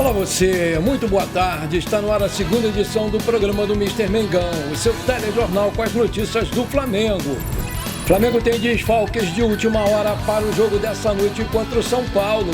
Olá você, muito boa tarde. Está no ar a segunda edição do programa do Mister Mengão, o seu telejornal com as notícias do Flamengo. Flamengo tem desfalques de última hora para o jogo dessa noite contra o São Paulo.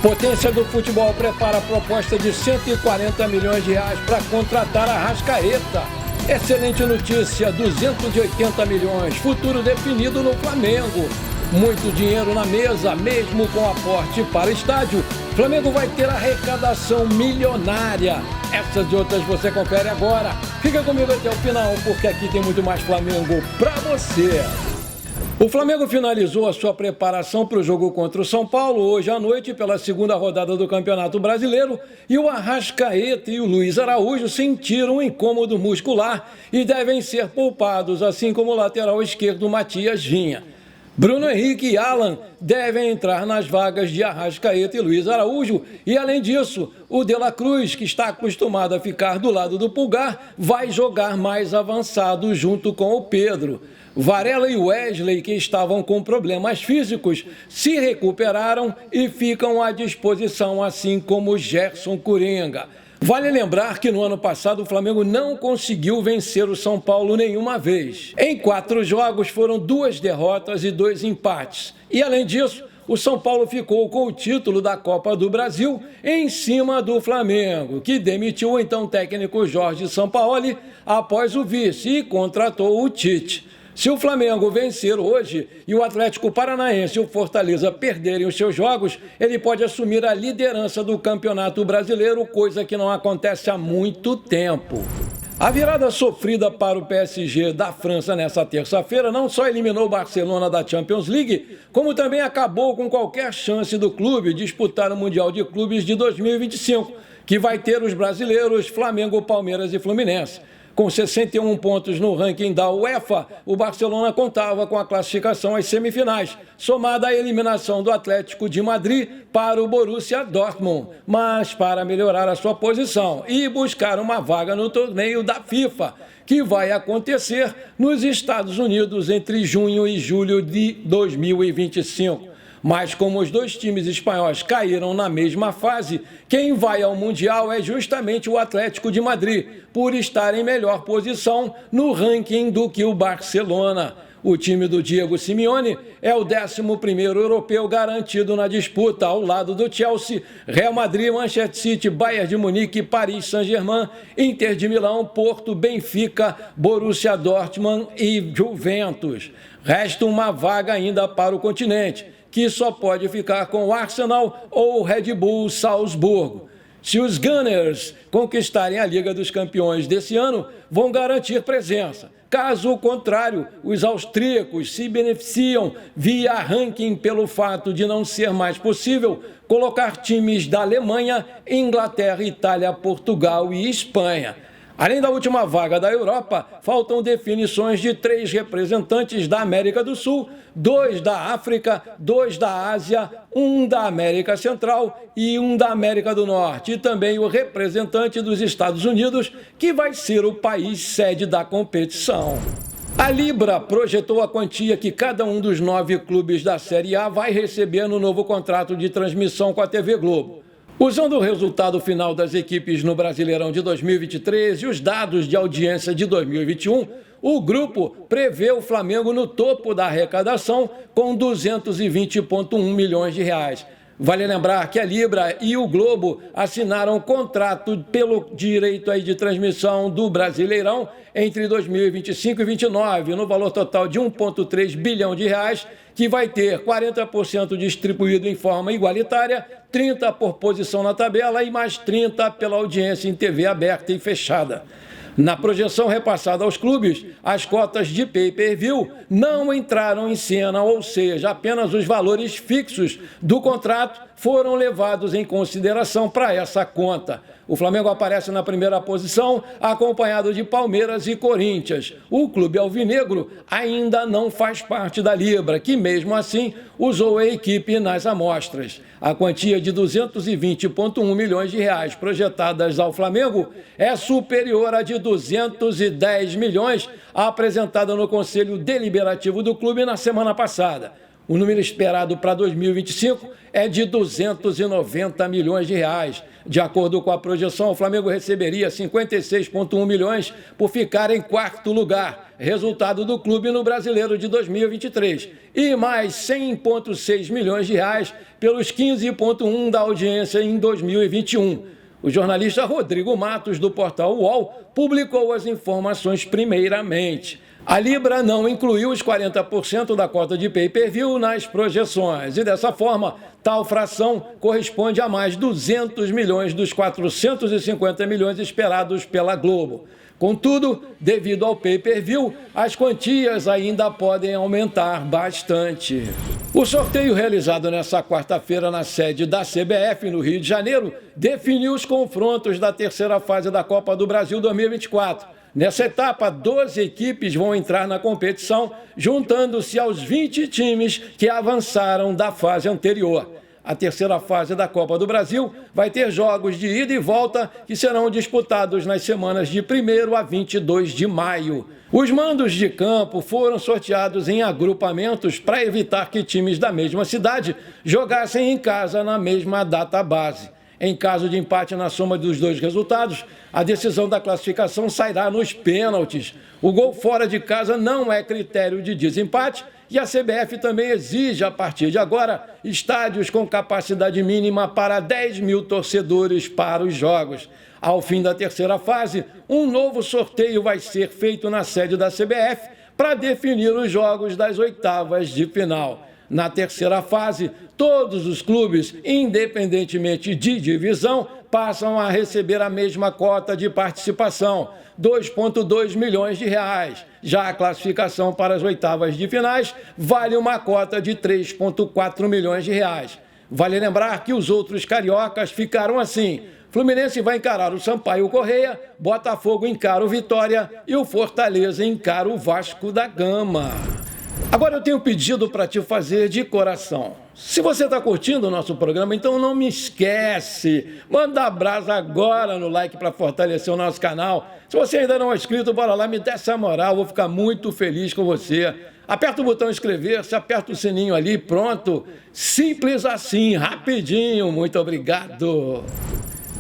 Potência do futebol prepara a proposta de 140 milhões de reais para contratar Arrascaeta. Excelente notícia, 280 milhões, futuro definido no Flamengo. Muito dinheiro na mesa, mesmo com aporte para estádio. Flamengo vai ter arrecadação milionária. Essas e outras você confere agora. Fica comigo até o final, porque aqui tem muito mais Flamengo para você. O Flamengo finalizou a sua preparação para o jogo contra o São Paulo hoje à noite pela segunda rodada do Campeonato Brasileiro e o Arrascaeta e o Luiz Araújo sentiram um incômodo muscular e devem ser poupados, assim como o lateral esquerdo Matias Vinha. Bruno Henrique e Alan devem entrar nas vagas de Arrascaeta e Luiz Araújo e, além disso, o De La Cruz, que está acostumado a ficar do lado do Pulgar, vai jogar mais avançado junto com o Pedro. Varela e Wesley, que estavam com problemas físicos, se recuperaram e ficam à disposição, assim como Gerson Coringa. Vale lembrar que no ano passado o Flamengo não conseguiu vencer o São Paulo nenhuma vez. Em 4 jogos foram 2 derrotas e 2 empates. E além disso, o São Paulo ficou com o título da Copa do Brasil em cima do Flamengo, que demitiu o então técnico Jorge Sampaoli após o vice e contratou o Tite. Se o Flamengo vencer hoje e o Atlético Paranaense e o Fortaleza perderem os seus jogos, ele pode assumir a liderança do Campeonato Brasileiro, coisa que não acontece há muito tempo. A virada sofrida para o PSG da França nessa terça-feira não só eliminou o Barcelona da Champions League, como também acabou com qualquer chance do clube disputar o Mundial de Clubes de 2025, que vai ter os brasileiros Flamengo, Palmeiras e Fluminense. Com 61 pontos no ranking da UEFA, o Barcelona contava com a classificação às semifinais, somada à eliminação do Atlético de Madrid para o Borussia Dortmund. Mas para melhorar a sua posição e buscar uma vaga no torneio da FIFA, que vai acontecer nos Estados Unidos entre junho e julho de 2025. Mas como os 2 times espanhóis caíram na mesma fase, quem vai ao Mundial é justamente o Atlético de Madrid, por estar em melhor posição no ranking do que o Barcelona. O time do Diego Simeone é o 11º europeu garantido na disputa, ao lado do Chelsea, Real Madrid, Manchester City, Bayern de Munique, Paris Saint-Germain, Inter de Milão, Porto, Benfica, Borussia Dortmund e Juventus. Resta uma vaga ainda para o continente, que só pode ficar com o Arsenal ou o Red Bull Salzburgo. Se os Gunners conquistarem a Liga dos Campeões desse ano, vão garantir presença. Caso contrário, os austríacos se beneficiam via ranking pelo fato de não ser mais possível colocar times da Alemanha, Inglaterra, Itália, Portugal e Espanha. Além da última vaga da Europa, faltam definições de 3 representantes da América do Sul, 2 da África, 2 da Ásia, 1 da América Central e 1 da América do Norte, e também o representante dos Estados Unidos, que vai ser o país sede da competição. A Libra projetou a quantia que cada um dos 9 clubes da Série A vai receber no novo contrato de transmissão com a TV Globo. Usando o resultado final das equipes no Brasileirão de 2023 e os dados de audiência de 2021, o grupo prevê o Flamengo no topo da arrecadação com 220,1 milhões de reais. Vale lembrar que a Libra e o Globo assinaram um contrato pelo direito aí de transmissão do Brasileirão entre 2025 e 2029, no valor total de 1,3 bilhão de reais, que vai ter 40% distribuído em forma igualitária, 30% por posição na tabela e mais 30% pela audiência em TV aberta e fechada. Na projeção repassada aos clubes, as cotas de pay-per-view não entraram em cena, ou seja, apenas os valores fixos do contrato foram levados em consideração para essa conta. O Flamengo aparece na primeira posição, acompanhado de Palmeiras e Corinthians. O clube alvinegro ainda não faz parte da Libra, que mesmo assim usou a equipe nas amostras. A quantia de 220,1 milhões de reais projetadas ao Flamengo é superior à de 210 milhões apresentada no Conselho Deliberativo do clube na semana passada. O número esperado para 2025 é de 290 milhões de reais. De acordo com a projeção, o Flamengo receberia 56,1 milhões por ficar em quarto lugar, resultado do clube no Brasileiro de 2023, e mais 100,6 milhões de reais pelos 15,1 da audiência em 2021. O jornalista Rodrigo Matos, do portal UOL, publicou as informações primeiramente. A Libra não incluiu os 40% da cota de pay-per-view nas projeções e, dessa forma, tal fração corresponde a mais 200 milhões dos 450 milhões esperados pela Globo. Contudo, devido ao pay-per-view, as quantias ainda podem aumentar bastante. O sorteio realizado nesta quarta-feira na sede da CBF, no Rio de Janeiro, definiu os confrontos da terceira fase da Copa do Brasil 2024. Nessa etapa, 12 equipes vão entrar na competição, juntando-se aos 20 times que avançaram da fase anterior. A terceira fase da Copa do Brasil vai ter jogos de ida e volta que serão disputados nas semanas de 1º a 22 de maio. Os mandos de campo foram sorteados em agrupamentos para evitar que times da mesma cidade jogassem em casa na mesma data base. Em caso de empate na soma dos dois resultados, a decisão da classificação sairá nos pênaltis. O gol fora de casa não é critério de desempate e a CBF também exige, a partir de agora, estádios com capacidade mínima para 10 mil torcedores para os jogos. Ao fim da terceira fase, um novo sorteio vai ser feito na sede da CBF para definir os jogos das oitavas de final. Na terceira fase, todos os clubes, independentemente de divisão, passam a receber a mesma cota de participação, 2,2 milhões de reais. Já a classificação para as oitavas de finais vale uma cota de 3,4 milhões de reais. Vale lembrar que os outros cariocas ficaram assim. Fluminense vai encarar o Sampaio Corrêa, Botafogo encara o Vitória e o Fortaleza encara o Vasco da Gama. Agora eu tenho um pedido para te fazer de coração. Se você está curtindo o nosso programa, então não me esquece. Manda abraço agora no like para fortalecer o nosso canal. Se você ainda não é inscrito, bora lá, me dá essa moral, vou ficar muito feliz com você. Aperta o botão inscrever-se, aperta o sininho ali, pronto. Simples assim, rapidinho. Muito obrigado.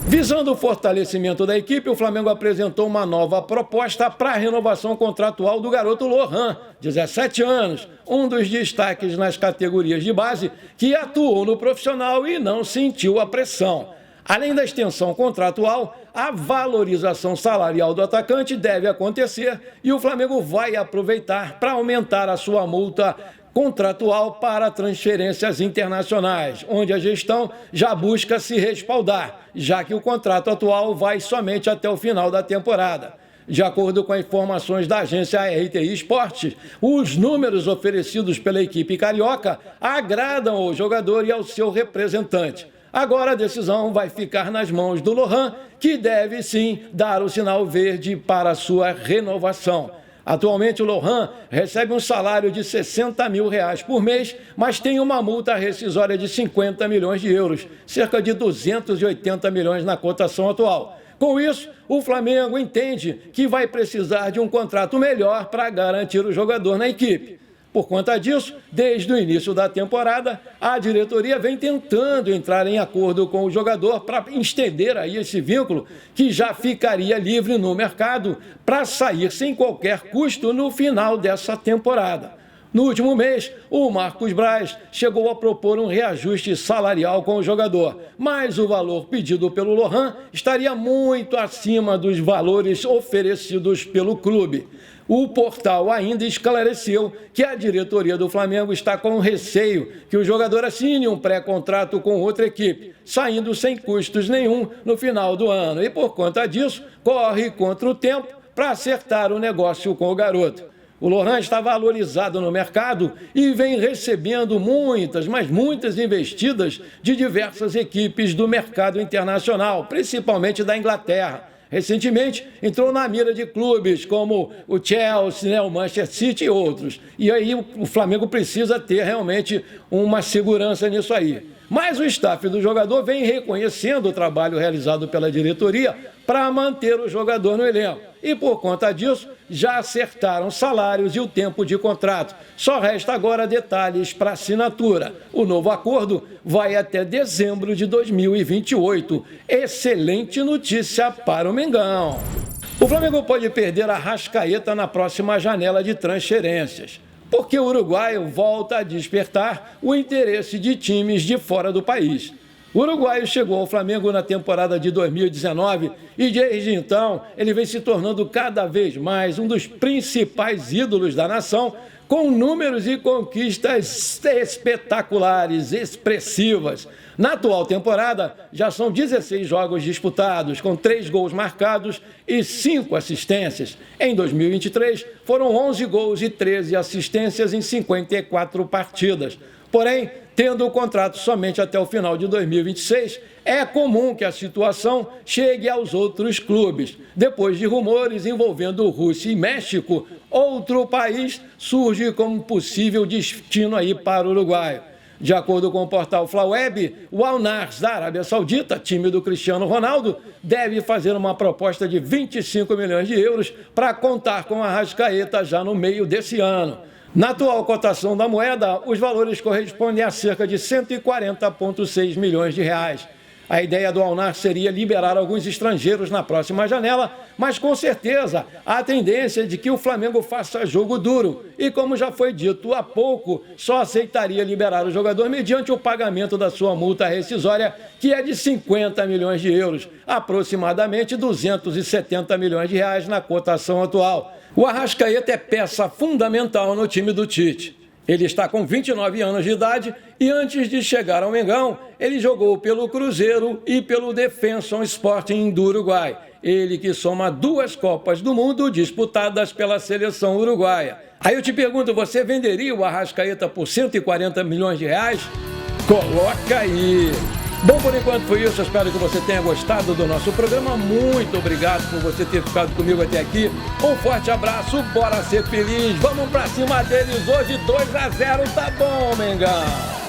Visando o fortalecimento da equipe, o Flamengo apresentou uma nova proposta para a renovação contratual do garoto Lohan, 17 anos, um dos destaques nas categorias de base, que atuou no profissional e não sentiu a pressão. Além da extensão contratual, a valorização salarial do atacante deve acontecer e o Flamengo vai aproveitar para aumentar a sua multa contratual para transferências internacionais, onde a gestão já busca se respaldar, já que o contrato atual vai somente até o final da temporada. De acordo com informações da agência RTI Esportes, os números oferecidos pela equipe carioca agradam ao jogador e ao seu representante. Agora a decisão vai ficar nas mãos do Lohan, que deve sim dar o sinal verde para a sua renovação. Atualmente, o Lohan recebe um salário de 60 mil reais por mês, mas tem uma multa rescisória de 50 milhões de euros, cerca de 280 milhões na cotação atual. Com isso, o Flamengo entende que vai precisar de um contrato melhor para garantir o jogador na equipe. Por conta disso, desde o início da temporada, a diretoria vem tentando entrar em acordo com o jogador para estender aí esse vínculo, que já ficaria livre no mercado para sair sem qualquer custo no final dessa temporada. No último mês, o Marcos Braz chegou a propor um reajuste salarial com o jogador, mas o valor pedido pelo Lohan estaria muito acima dos valores oferecidos pelo clube. O portal ainda esclareceu que a diretoria do Flamengo está com receio que o jogador assine um pré-contrato com outra equipe, saindo sem custos nenhum no final do ano, e por conta disso corre contra o tempo para acertar o negócio com o garoto. O Lohan está valorizado no mercado e vem recebendo muitas, mas muitas investidas de diversas equipes do mercado internacional, principalmente da Inglaterra. Recentemente, entrou na mira de clubes como o Chelsea, o Manchester City e outros. E aí o Flamengo precisa ter realmente uma segurança nisso aí. Mas o staff do jogador vem reconhecendo o trabalho realizado pela diretoria para manter o jogador no elenco. E por conta disso, já acertaram salários e o tempo de contrato. Só resta agora detalhes para assinatura. O novo acordo vai até dezembro de 2028. Excelente notícia para o Mengão. O Flamengo pode perder a Arrascaeta na próxima janela de transferências, porque o uruguaio volta a despertar o interesse de times de fora do país. O uruguaio chegou ao Flamengo na temporada de 2019 e desde então ele vem se tornando cada vez mais um dos principais ídolos da nação, com números e conquistas espetaculares, expressivas. Na atual temporada, já são 16 jogos disputados, com 3 gols marcados e 5 assistências. Em 2023, foram 11 gols e 13 assistências em 54 partidas. Porém, tendo o contrato somente até o final de 2026, é comum que a situação chegue aos outros clubes. Depois de rumores envolvendo Rússia e México, outro país surge como possível destino aí para o uruguaio. De acordo com o portal Flaweb, o Al-Nassr da Arábia Saudita, time do Cristiano Ronaldo, deve fazer uma proposta de 25 milhões de euros para contar com a Arrascaeta já no meio desse ano. Na atual cotação da moeda, os valores correspondem a cerca de 140,6 milhões de reais. A ideia do Al-Nassr seria liberar alguns estrangeiros na próxima janela, mas com certeza a tendência é de que o Flamengo faça jogo duro. E como já foi dito há pouco, só aceitaria liberar o jogador mediante o pagamento da sua multa rescisória, que é de 50 milhões de euros, aproximadamente 270 milhões de reais na cotação atual. O Arrascaeta é peça fundamental no time do Tite. Ele está com 29 anos de idade e antes de chegar ao Mengão, ele jogou pelo Cruzeiro e pelo Defensor Sporting do Uruguai. Ele que soma 2 Copas do Mundo disputadas pela seleção uruguaia. Aí eu te pergunto, você venderia o Arrascaeta por 140 milhões de reais? Coloca aí! Bom, por enquanto foi isso. Eu espero que você tenha gostado do nosso programa. Muito obrigado por você ter ficado comigo até aqui. Um forte abraço, bora ser feliz. Vamos pra cima deles hoje, 2-0, tá bom, Mengão?